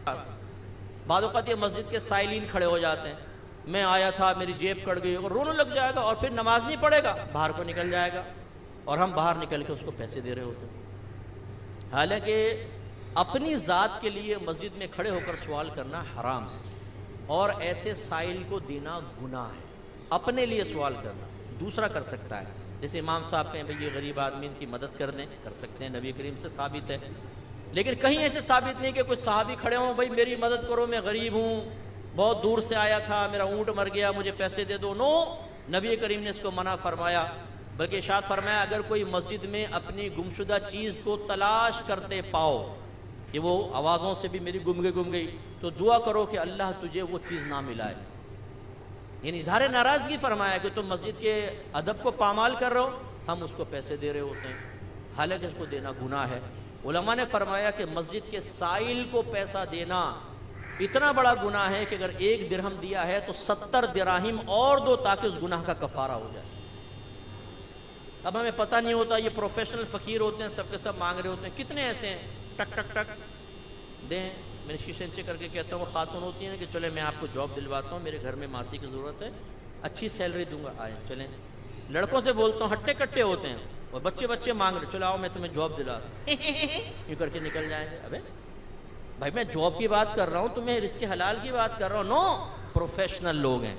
بعض اوقات یہ مسجد کے سائلین کھڑے ہو جاتے ہیں، میں آیا تھا میری جیب کٹ گئی، اور رونے لگ جائے گا اور پھر نماز نہیں پڑھے گا، باہر کو نکل جائے گا، اور ہم باہر نکل کے اس کو پیسے دے رہے ہوتے ہیں۔ حالانکہ اپنی ذات کے لیے مسجد میں کھڑے ہو کر سوال کرنا حرام ہے، اور ایسے سائل کو دینا گناہ ہے۔ اپنے لیے سوال کرنا، دوسرا کر سکتا ہے، جیسے امام صاحب کہیں بھئی یہ غریب آدمی ان کی مدد کر دیں، کر سکتے ہیں، نبی کریم سے ثابت ہے۔ لیکن کہیں ایسے ثابت نہیں کہ کوئی صحابی کھڑے ہوں بھئی میری مدد کرو، میں غریب ہوں، بہت دور سے آیا تھا، میرا اونٹ مر گیا، مجھے پیسے دے دو۔ نو، نبی کریم نے اس کو منع فرمایا، بلکہ ارشاد فرمایا اگر کوئی مسجد میں اپنی گمشدہ چیز کو تلاش کرتے پاؤ کہ وہ آوازوں سے بھی میری گم گئی، تو دعا کرو کہ اللہ تجھے وہ چیز نہ ملائے۔ یعنی اظہار ناراضگی فرمایا کہ تم مسجد کے ادب کو پامال کر رہے ہو، ہم اس کو پیسے دے رہے ہوتے ہیں، حالانکہ اس کو دینا گناہ ہے۔ علماء نے فرمایا کہ مسجد کے سائل کو پیسہ دینا اتنا بڑا گناہ ہے کہ اگر 1 درہم دیا ہے تو 70 دراہم اور دو تاکہ اس گناہ کا کفارہ ہو جائے۔ اب ہمیں پتہ نہیں ہوتا، یہ پروفیشنل فقیر ہوتے ہیں، سب کے سب مانگ رہے ہوتے ہیں، کتنے ایسے ہیں ٹک ٹک ٹک دیں۔ میں شیشے نیچے کر کے کہتا ہوں، وہ خاتون ہوتی ہیں کہ چلے میں آپ کو جاب دلواتا ہوں، میرے گھر میں ماسی کی ضرورت ہے، اچھی سیلری دوں گا، آئیں چلیں۔ لڑکوں سے بولتا ہوں، ہٹے کٹے ہوتے ہیں، اور بچے مانگ رہے، چلو آؤ میں تمہیں جاب دلا دوں، یہ کر کے نکل جائیں گے۔ ابے بھائی میں جاب کی بات کر رہا ہوں، تمہیں رزق حلال کی بات کر رہا ہوں۔ نو، پروفیشنل لوگ ہیں،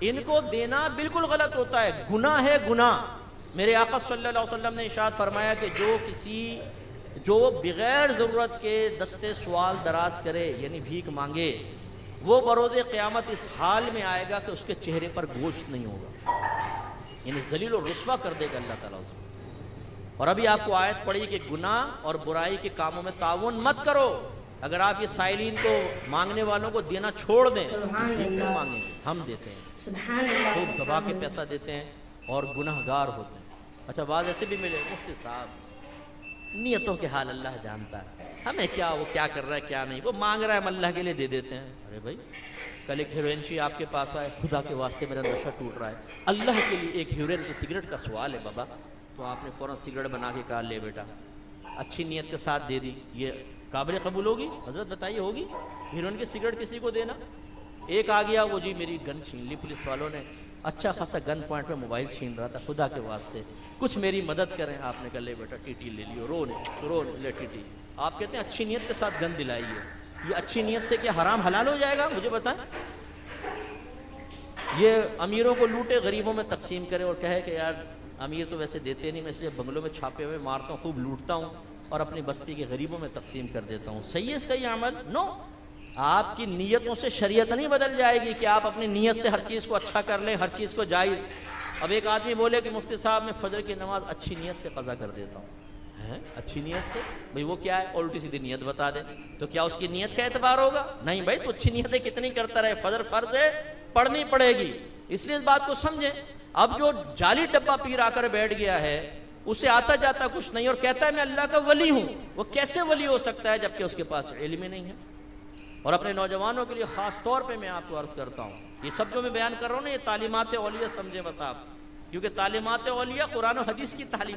ان کو دینا بالکل غلط ہوتا ہے، گناہ ہے، گناہ۔ میرے آقا صلی اللہ علیہ وسلم نے ارشاد فرمایا کہ جو بغیر ضرورت کے دستے سوال دراز کرے، یعنی بھیک مانگے، وہ بروز قیامت اس حال میں آئے گا کہ اس کے چہرے پر گوشت نہیں ہوگا، یعنی ذلیل و رسوا کر دے گا اللہ تعالیٰ اس کو۔ اور ابھی آپ کو آیت پڑھی کہ گناہ اور برائی کے کاموں میں تعاون مت کرو۔ اگر آپ یہ سائلین کو، مانگنے والوں کو دینا چھوڑ دیں، کیوں مانگیں گے؟ ہم دیتے ہیں، خوب دبا کے پیسہ دیتے ہیں اور گناہ گار ہوتے ہیں۔ اچھا بعض ایسے بھی ملے، مفتی صاحب نیتوں کے حال اللہ جانتا ہے، ہمیں کیا وہ کیا کر رہا ہے کیا نہیں، وہ مانگ رہا ہے ہم اللہ کے لیے دے دیتے ہیں۔ ارے بھائی کل ایک ہیروئن چی آپ کے پاس آئے، خدا کے واسطے میرا نشہ ٹوٹ رہا ہے، اللہ کے لیے ایک ہیروئن کی سگریٹ کا سوال ہے بابا، تو آپ نے فوراً سگریٹ بنا کے کہا لے بیٹا، اچھی نیت کے ساتھ دے دی، یہ قابل قبول ہوگی؟ حضرت بتائیے ہوگی ہیروئن کی سگریٹ کسی کو دینا؟ ایک آ گیا، وہ جی میری گن چھین لی پولیس والوں نے، اچھا خاصا گن پوائنٹ پہ موبائل چھین رہا تھا، خدا کے واسطے کچھ میری مدد کریں۔ آپ نے کہا لے بیٹا ٹی لے لیو، رو لے ٹی۔ آپ کہتے ہیں اچھی نیت کے ساتھ گن دلائی ہے، یہ اچھی نیت سے کیا حرام حلال ہو جائے گا؟ مجھے بتائیں۔ یہ امیروں کو لوٹے، غریبوں میں تقسیم کرے، اور کہے کہ یار امیر تو ویسے دیتے نہیں، میں اس لیے بنگلوں میں چھاپے ہوئے مارتا ہوں، خوب لوٹتا ہوں اور اپنی بستی کے غریبوں میں تقسیم کر دیتا ہوں۔ صحیح ہے اس کا یہ عمل؟ نو، آپ کی نیتوں سے شریعت نہیں بدل جائے گی کہ آپ اپنی نیت سے ہر چیز کو اچھا کر لیں، ہر چیز کو جائز۔ اب ایک آدمی بولے کہ مفتی صاحب میں فجر کی نماز اچھی نیت سے قضا کر دیتا ہوں، اچھی نیت سے؟ بھئی وہ کیا ہے؟ الٹی سیدھی نیت بتا دیں، تو کیا اس کی نیت کا اعتبار ہوگا؟ نہیں بھائی، تو اچھی نیتیں کتنی کرتا رہے، فجر فرض ہے، پڑھنی پڑے گی، اس لیے اس بات کو سمجھیں۔ اب جو جعلی ڈبہ پیر آ کر بیٹھ گیا ہے، اسے آتا جاتا کچھ نہیں اور کہتا ہے میں اللہ کا ولی ہوں، وہ کیسے ولی ہو سکتا ہے جبکہ اس کے پاس علم ہی نہیں ہے؟ اور اپنے نوجوانوں کے لیے خاص طور پہ میں آپ کو عرض کرتا ہوں، یہ سب جو میں بیان کر رہا ہوں نا، یہ تعلیمات اولیاء سمجھیں بس آپ، کیونکہ تعلیمات اولیاء قرآن و حدیث کی تعلیم